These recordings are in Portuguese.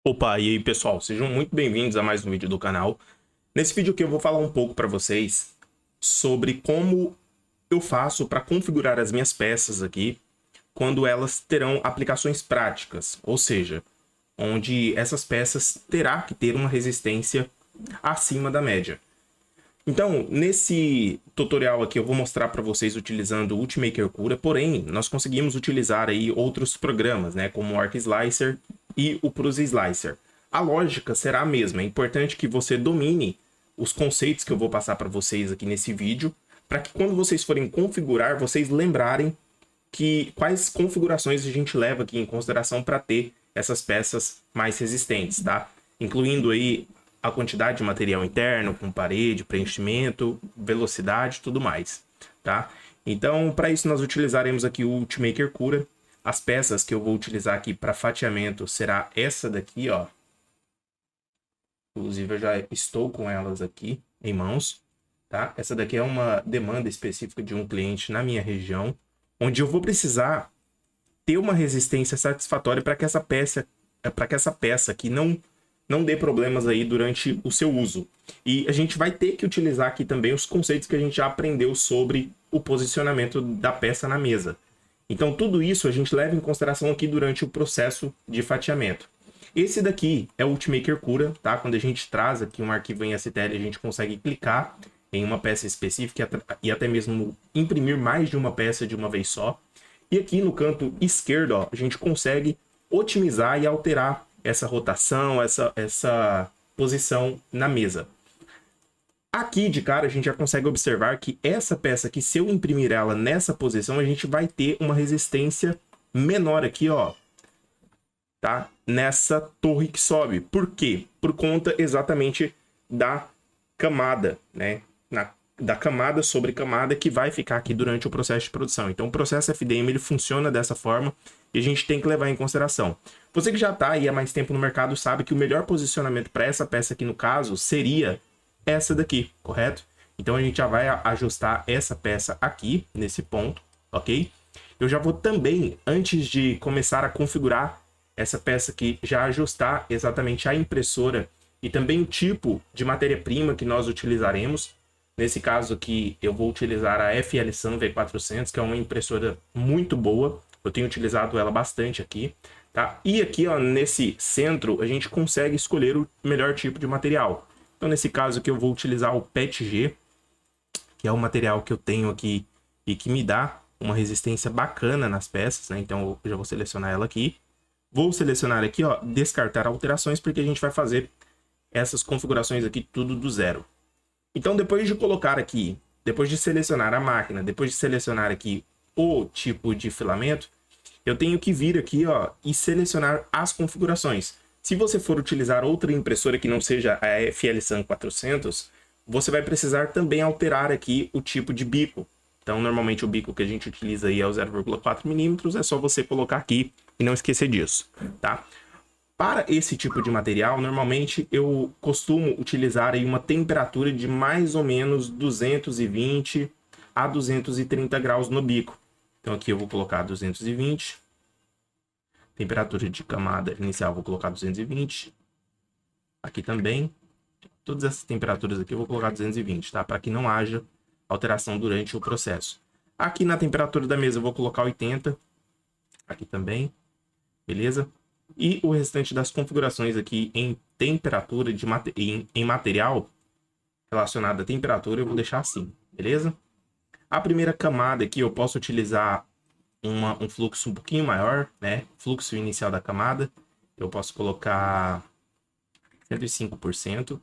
Opa, e aí pessoal, sejam muito bem-vindos a mais um vídeo do canal. Nesse vídeo aqui eu vou falar um pouco para vocês sobre como eu faço para configurar as minhas peças aqui quando elas terão aplicações práticas, ou seja, onde essas peças terá que ter uma resistência acima da média. Então, nesse tutorial aqui eu vou mostrar para vocês utilizando o Ultimaker Cura, porém, nós conseguimos utilizar aí outros programas, né, como o Arc Slicer e o Pruse Slicer. A lógica será a mesma, é importante que você domine os conceitos que eu vou passar para vocês aqui nesse vídeo, para que quando vocês forem configurar, vocês lembrarem que quais configurações a gente leva aqui em consideração para ter essas peças mais resistentes, tá? Incluindo aí a quantidade de material interno, com parede, preenchimento, velocidade e tudo mais, tá? Então, para isso nós utilizaremos aqui o Ultimaker Cura. As peças que eu vou utilizar aqui para fatiamento será essa daqui, ó. Inclusive eu já estou com elas aqui em mãos, tá? Essa daqui é uma demanda específica de um cliente na minha região, onde eu vou precisar ter uma resistência satisfatória para que essa peça aqui não dê problemas aí durante o seu uso. E a gente vai ter que utilizar aqui também os conceitos que a gente já aprendeu sobre o posicionamento da peça na mesa. Então tudo isso a gente leva em consideração aqui durante o processo de fatiamento. Esse daqui é o Ultimaker Cura, tá? Quando a gente traz aqui um arquivo em STL, a gente consegue clicar em uma peça específica e até mesmo imprimir mais de uma peça de uma vez só. E aqui no canto esquerdo, ó, a gente consegue otimizar e alterar essa rotação, essa posição na mesa. Aqui de cara a gente já consegue observar que essa peça aqui, se eu imprimir ela nessa posição, a gente vai ter uma resistência menor aqui, ó, tá? Nessa torre que sobe. Por quê? Por conta exatamente da camada, né? Da camada sobre camada que vai ficar aqui durante o processo de produção. Então o processo FDM ele funciona dessa forma e a gente tem que levar em consideração. Você que já está aí há mais tempo no mercado sabe que o melhor posicionamento para essa peça aqui no caso seria essa daqui, correto? Então a gente já vai ajustar essa peça aqui nesse ponto, ok? Eu já vou também, antes de começar a configurar essa peça aqui, já ajustar exatamente a impressora e também o tipo de matéria-prima que nós utilizaremos. Nesse caso aqui, eu vou utilizar a FL-SAN V400, que é uma impressora muito boa. Eu tenho utilizado ela bastante aqui, tá? E aqui, ó, nesse centro, a gente consegue escolher o melhor tipo de material. Então, nesse caso aqui, eu vou utilizar o PETG, que é o material que eu tenho aqui e que me dá uma resistência bacana nas peças, né? Então, eu já vou selecionar ela aqui. Vou selecionar aqui, ó, descartar alterações, porque a gente vai fazer essas configurações aqui tudo do zero. Então, depois de colocar aqui, depois de selecionar a máquina, depois de selecionar aqui o tipo de filamento, eu tenho que vir aqui, ó, e selecionar as configurações. Se você for utilizar outra impressora que não seja a FL-SAN 400, você vai precisar também alterar aqui o tipo de bico. Então, normalmente o bico que a gente utiliza aí é o 0,4 milímetros, é só você colocar aqui e não esquecer disso, tá? Para esse tipo de material, normalmente eu costumo utilizar aí uma temperatura de mais ou menos 220 a 230 graus no bico. Então aqui eu vou colocar 220. Temperatura de camada inicial eu vou colocar 220. Aqui também. Todas essas temperaturas aqui eu vou colocar 220, tá? Para que não haja alteração durante o processo. Aqui na temperatura da mesa eu vou colocar 80. Aqui também. Beleza? E o restante das configurações aqui em temperatura em material relacionado à temperatura eu vou deixar assim, beleza? A primeira camada aqui eu posso utilizar um fluxo um pouquinho maior, né? Fluxo inicial da camada. Eu posso colocar 105%.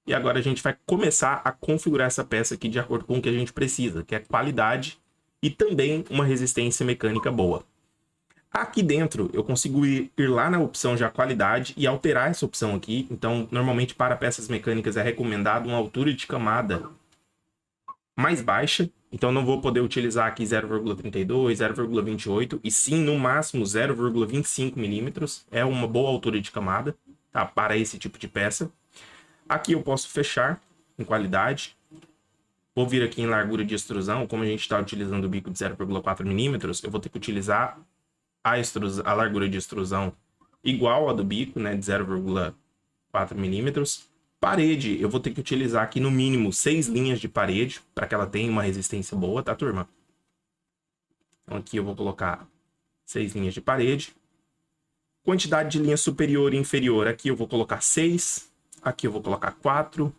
E agora a gente vai começar a configurar essa peça aqui de acordo com o que a gente precisa, que é qualidade e também uma resistência mecânica boa. Aqui dentro eu consigo ir lá na opção já qualidade e alterar essa opção aqui. Então, normalmente para peças mecânicas é recomendado uma altura de camada mais baixa. Então, não vou poder utilizar aqui 0,32, 0,28 e sim no máximo 0,25 milímetros. É uma boa altura de camada, tá? Para esse tipo de peça. Aqui eu posso fechar em qualidade. Vou vir aqui em largura de extrusão. Como a gente está utilizando o bico de 0,4 milímetros, eu vou ter que utilizar a largura de extrusão igual a do bico, né, de 0,4 milímetros. Parede, eu vou ter que utilizar aqui no mínimo 6 linhas de parede, para que ela tenha uma resistência boa, tá, turma? Então aqui eu vou colocar 6 linhas de parede. Quantidade de linha superior e inferior, aqui eu vou colocar 6. Aqui eu vou colocar 4.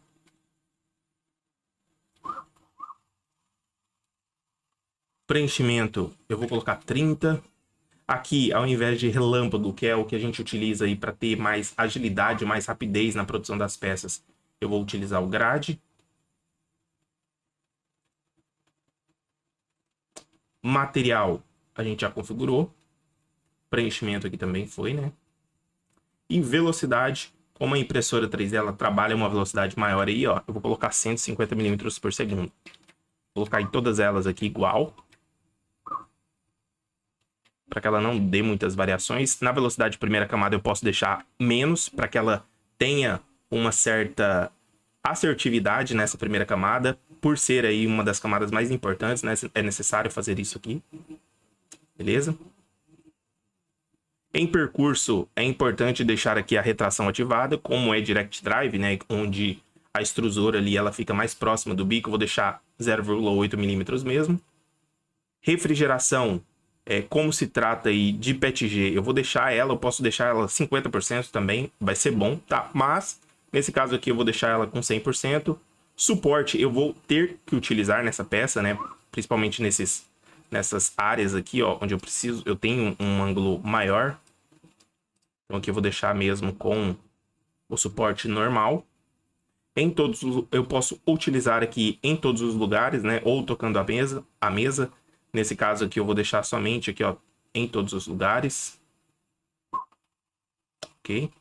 Preenchimento, eu vou colocar 30. Aqui, ao invés de relâmpago, que é o que a gente utiliza aí para ter mais agilidade, mais rapidez na produção das peças, eu vou utilizar o grade. Material, a gente já configurou. Preenchimento aqui também foi, né? E velocidade, como a impressora 3D ela trabalha uma velocidade maior aí, ó, eu vou colocar 150 milímetros por segundo. Vou colocar em todas elas aqui igual, para que ela não dê muitas variações. Na velocidade de primeira camada eu posso deixar menos, para que ela tenha uma certa assertividade nessa primeira camada. Por ser aí uma das camadas mais importantes, né, é necessário fazer isso aqui. Beleza? Em percurso, é importante deixar aqui a retração ativada, como é Direct Drive, né, onde a extrusora ali ela fica mais próxima do bico, eu vou deixar 0,8 milímetros mesmo. Refrigeração, como se trata aí de PETG, eu vou deixar ela, eu posso deixar ela 50% também, vai ser bom, tá? Mas, nesse caso aqui, eu vou deixar ela com 100%. Suporte, eu vou ter que utilizar nessa peça, né? Principalmente nessas áreas aqui, ó, onde eu tenho um ângulo maior. Então aqui eu vou deixar mesmo com o suporte normal. Eu posso utilizar aqui em todos os lugares, né? Ou tocando a mesa. Nesse caso aqui eu vou deixar somente aqui, ó, em todos os lugares. Ok?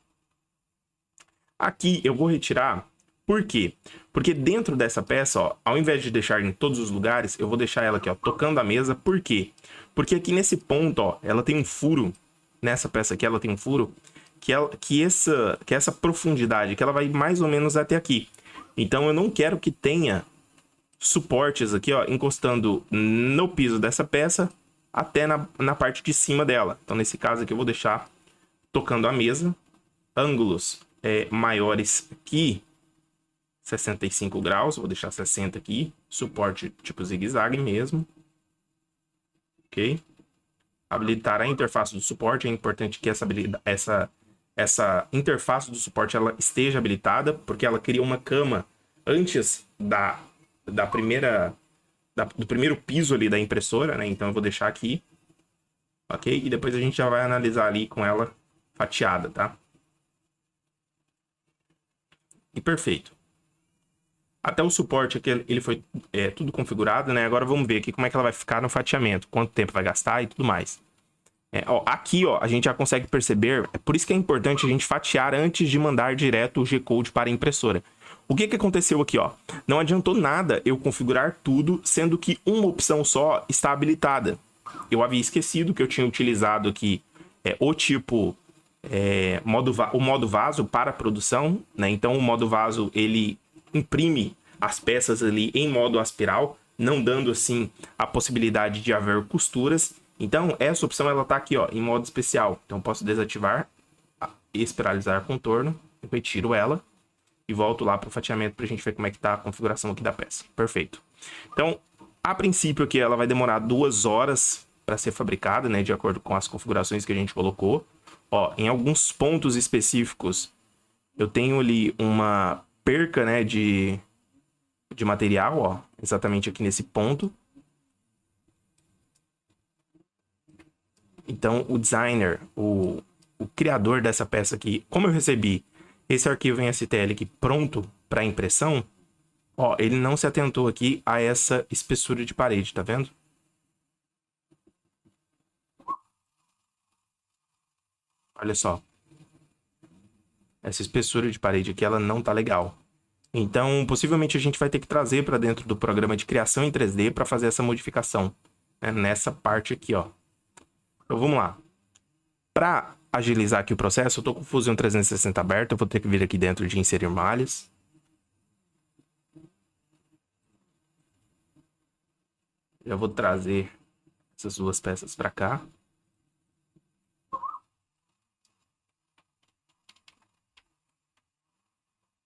Aqui eu vou retirar. Por quê? Porque dentro dessa peça, ó, ao invés de deixar em todos os lugares, eu vou deixar ela aqui, ó, tocando a mesa. Por quê? Porque aqui nesse ponto, ó, ela tem um furo. Nessa peça aqui ela tem um furo que essa profundidade, que ela vai mais ou menos até aqui. Então eu não quero que tenha suportes aqui, ó, encostando no piso dessa peça até na parte de cima dela. Então nesse caso aqui eu vou deixar tocando a mesa. Ângulos maiores que 65 graus, vou deixar 60 aqui. Suporte tipo zigue-zague mesmo. Ok? Habilitar a interface do suporte, é importante que essa interface do suporte ela esteja habilitada, porque ela cria uma cama antes do primeiro piso ali da impressora, né? Então eu vou deixar aqui, ok? E depois a gente já vai analisar ali com ela fatiada, tá? E perfeito. Até o suporte aqui, ele foi tudo configurado, né? Agora vamos ver aqui como é que ela vai ficar no fatiamento, quanto tempo vai gastar e tudo mais. Aqui, ó, a gente já consegue perceber, é por isso que é importante a gente fatiar antes de mandar direto o G-Code para a impressora. O que aconteceu aqui, ó? Não adiantou nada eu configurar tudo, sendo que uma opção só está habilitada. Eu havia esquecido que eu tinha utilizado aqui o tipo o modo vaso para produção, né? Então o modo vaso ele imprime as peças ali em modo aspiral, não dando assim a possibilidade de haver costuras. Então essa opção ela tá aqui, ó, em modo especial. Então posso desativar, espiralizar contorno, eu retiro ela e volto lá para o fatiamento para a gente ver como é que tá a configuração aqui da peça. Perfeito. Então, a princípio aqui ela vai demorar 2 horas para ser fabricada, né, de acordo com as configurações que a gente colocou. Ó, em alguns pontos específicos eu tenho ali uma perca, né, de material, ó, exatamente aqui nesse ponto. Então, o designer, o criador dessa peça aqui, como eu recebi esse arquivo em STL aqui pronto para impressão, ó, ele não se atentou aqui a essa espessura de parede, tá vendo? Olha só. Essa espessura de parede aqui, ela não tá legal. Então, possivelmente a gente vai ter que trazer para dentro do programa de criação em 3D para fazer essa modificação, né, nessa parte aqui, ó. Então, vamos lá. Para agilizar aqui o processo, eu tô com o Fusion 360 aberto, eu vou ter que vir aqui dentro de inserir malhas. Já vou trazer essas duas peças para cá.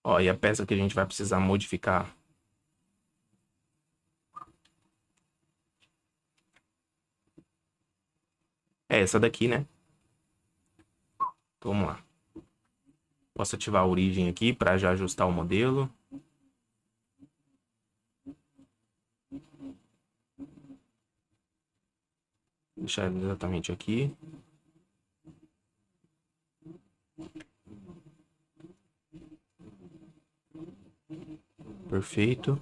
Ó, e a peça que a gente vai precisar modificar é essa daqui, né? Então, vamos lá. Posso ativar a origem aqui para já ajustar o modelo. Deixar ele exatamente aqui. Perfeito.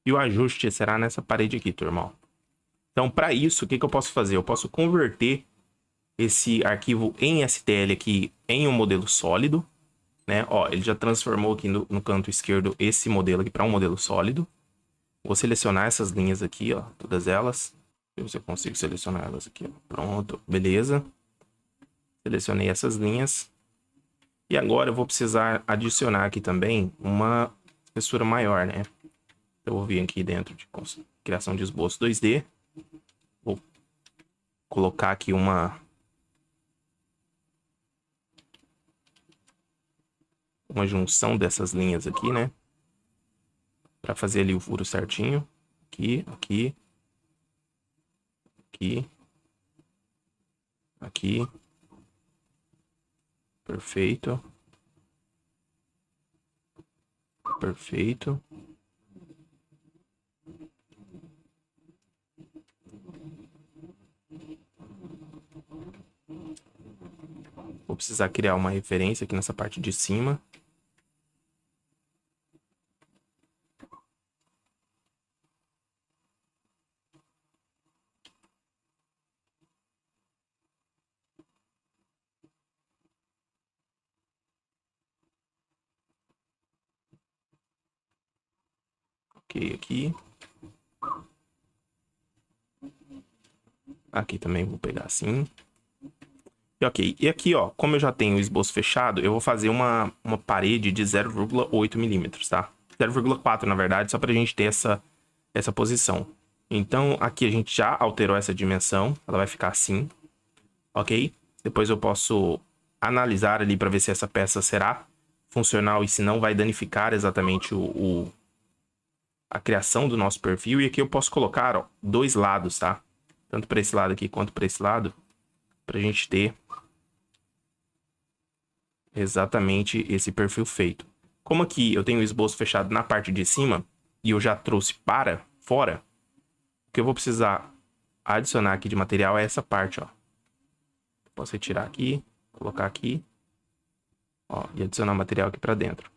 E o ajuste será nessa parede aqui, turma. Então, para isso, o que eu posso fazer? Eu posso converter esse arquivo em STL aqui em um modelo sólido, né? Ó, ele já transformou aqui no canto esquerdo esse modelo aqui para um modelo sólido. Vou selecionar essas linhas aqui, ó, todas elas. Ver se eu consigo selecionar elas aqui, ó. Pronto, beleza. Selecionei essas linhas. E agora eu vou precisar adicionar aqui também uma espessura maior, né? Eu vou vir aqui dentro de criação de esboço 2D. Vou colocar aqui uma junção dessas linhas aqui, né? Para fazer ali o furo certinho. Aqui, aqui. Aqui. Aqui. Perfeito. Perfeito. Vou precisar criar uma referência aqui nessa parte de cima. Ok, aqui. Aqui também vou pegar assim. E ok, e aqui, ó, como eu já tenho o esboço fechado, eu vou fazer uma parede de 0,8 milímetros, tá? 0,4, na verdade, só pra gente ter essa posição. Então, aqui a gente já alterou essa dimensão, ela vai ficar assim, ok? Depois eu posso analisar ali para ver se essa peça será funcional e se não vai danificar exatamente a criação do nosso perfil. E aqui eu posso colocar, ó, dois lados, tá? Tanto para esse lado aqui quanto para esse lado, para a gente ter exatamente esse perfil feito. Como aqui eu tenho o esboço fechado na parte de cima e eu já trouxe para fora, o que eu vou precisar adicionar aqui de material é essa parte, ó. Posso retirar aqui, colocar aqui, ó, e adicionar material aqui para dentro.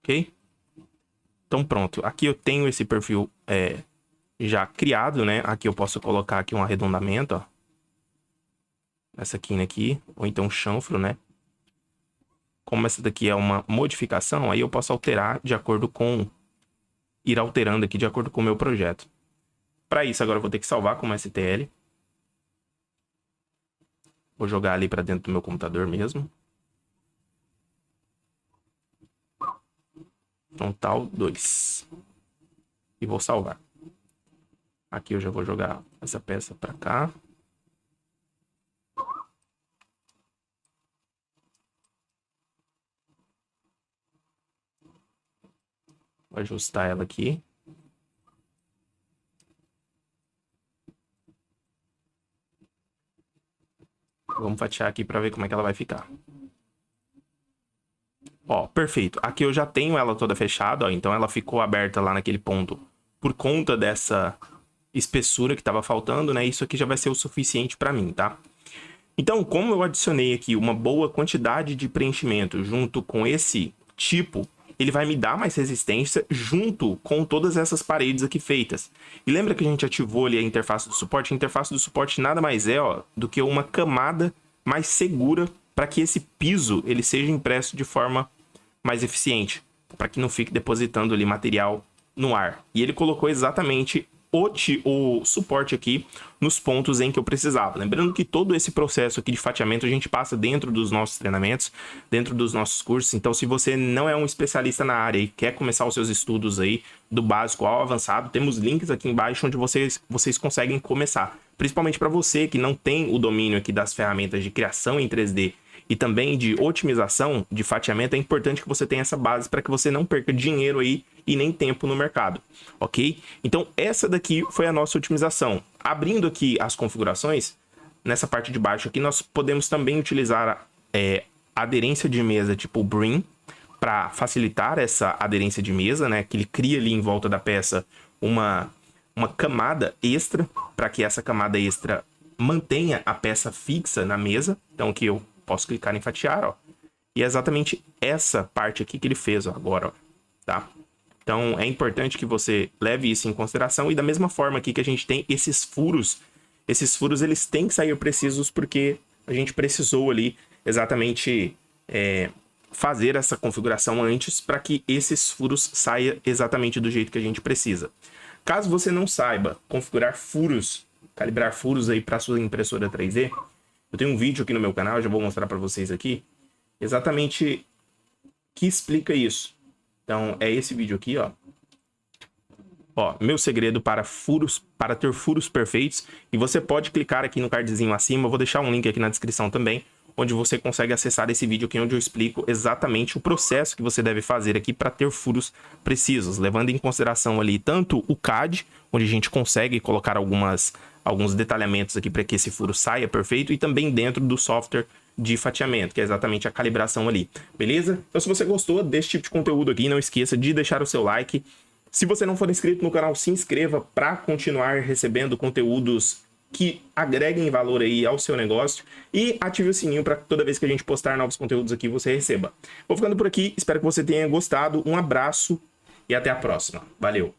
Ok? Então pronto, aqui eu tenho esse perfil já criado, né? Aqui eu posso colocar aqui um arredondamento, ó. Essa quina aqui, ou então chanfro, né? Como essa daqui é uma modificação, aí eu posso alterar de acordo com... ir alterando aqui de acordo com o meu projeto. Para isso, agora eu vou ter que salvar como STL. Vou jogar ali para dentro do meu computador mesmo. Frontal 2. E vou salvar. Aqui eu já vou jogar essa peça para cá. Vou ajustar ela aqui. Vamos fatiar aqui para ver como é que ela vai ficar. Ó, perfeito. Aqui eu já tenho ela toda fechada, ó. Então ela ficou aberta lá naquele ponto por conta dessa espessura que estava faltando, né? Isso aqui já vai ser o suficiente para mim, tá? Então, como eu adicionei aqui uma boa quantidade de preenchimento junto com esse tipo, ele vai me dar mais resistência junto com todas essas paredes aqui feitas. E lembra que a gente ativou ali a interface do suporte? A interface do suporte nada mais é, ó, do que uma camada mais segura para que esse piso ele seja impresso de forma mais eficiente, para que não fique depositando ali material no ar. E ele colocou exatamente o suporte aqui nos pontos em que eu precisava. Lembrando que todo esse processo aqui de fatiamento a gente passa dentro dos nossos treinamentos, dentro dos nossos cursos. Então, se você não é um especialista na área e quer começar os seus estudos aí do básico ao avançado, temos links aqui embaixo onde vocês conseguem começar. Principalmente para você que não tem o domínio aqui das ferramentas de criação em 3D e também de otimização de fatiamento, é importante que você tenha essa base para que você não perca dinheiro aí e nem tempo no mercado, ok? Então, essa daqui foi a nossa otimização. Abrindo aqui as configurações, nessa parte de baixo aqui, nós podemos também utilizar aderência de mesa tipo Brim, para facilitar essa aderência de mesa, né? Que ele cria ali em volta da peça uma camada extra, para que essa camada extra mantenha a peça fixa na mesa. Então aqui eu posso clicar em fatiar, ó. E é exatamente essa parte aqui que ele fez, ó, agora, ó, tá? Então é importante que você leve isso em consideração. E da mesma forma aqui que a gente tem esses furos eles têm que sair precisos porque a gente precisou ali exatamente fazer essa configuração antes para que esses furos saiam exatamente do jeito que a gente precisa. Caso você não saiba configurar furos, calibrar furos aí para sua impressora 3D, eu tenho um vídeo aqui no meu canal, já vou mostrar para vocês aqui, exatamente que explica isso. Então é esse vídeo aqui, ó. Ó, meu segredo para ter furos perfeitos. E você pode clicar aqui no cardzinho acima, eu vou deixar um link aqui na descrição também, onde você consegue acessar esse vídeo aqui, onde eu explico exatamente o processo que você deve fazer aqui para ter furos precisos, levando em consideração ali tanto o CAD, onde a gente consegue colocar alguns detalhamentos aqui para que esse furo saia perfeito, e também dentro do software de fatiamento, que é exatamente a calibração ali, beleza? Então se você gostou desse tipo de conteúdo aqui, não esqueça de deixar o seu like. Se você não for inscrito no canal, se inscreva para continuar recebendo conteúdos que agreguem valor aí ao seu negócio, e ative o sininho para toda vez que a gente postar novos conteúdos aqui você receba. Vou ficando por aqui, espero que você tenha gostado, um abraço e até a próxima. Valeu!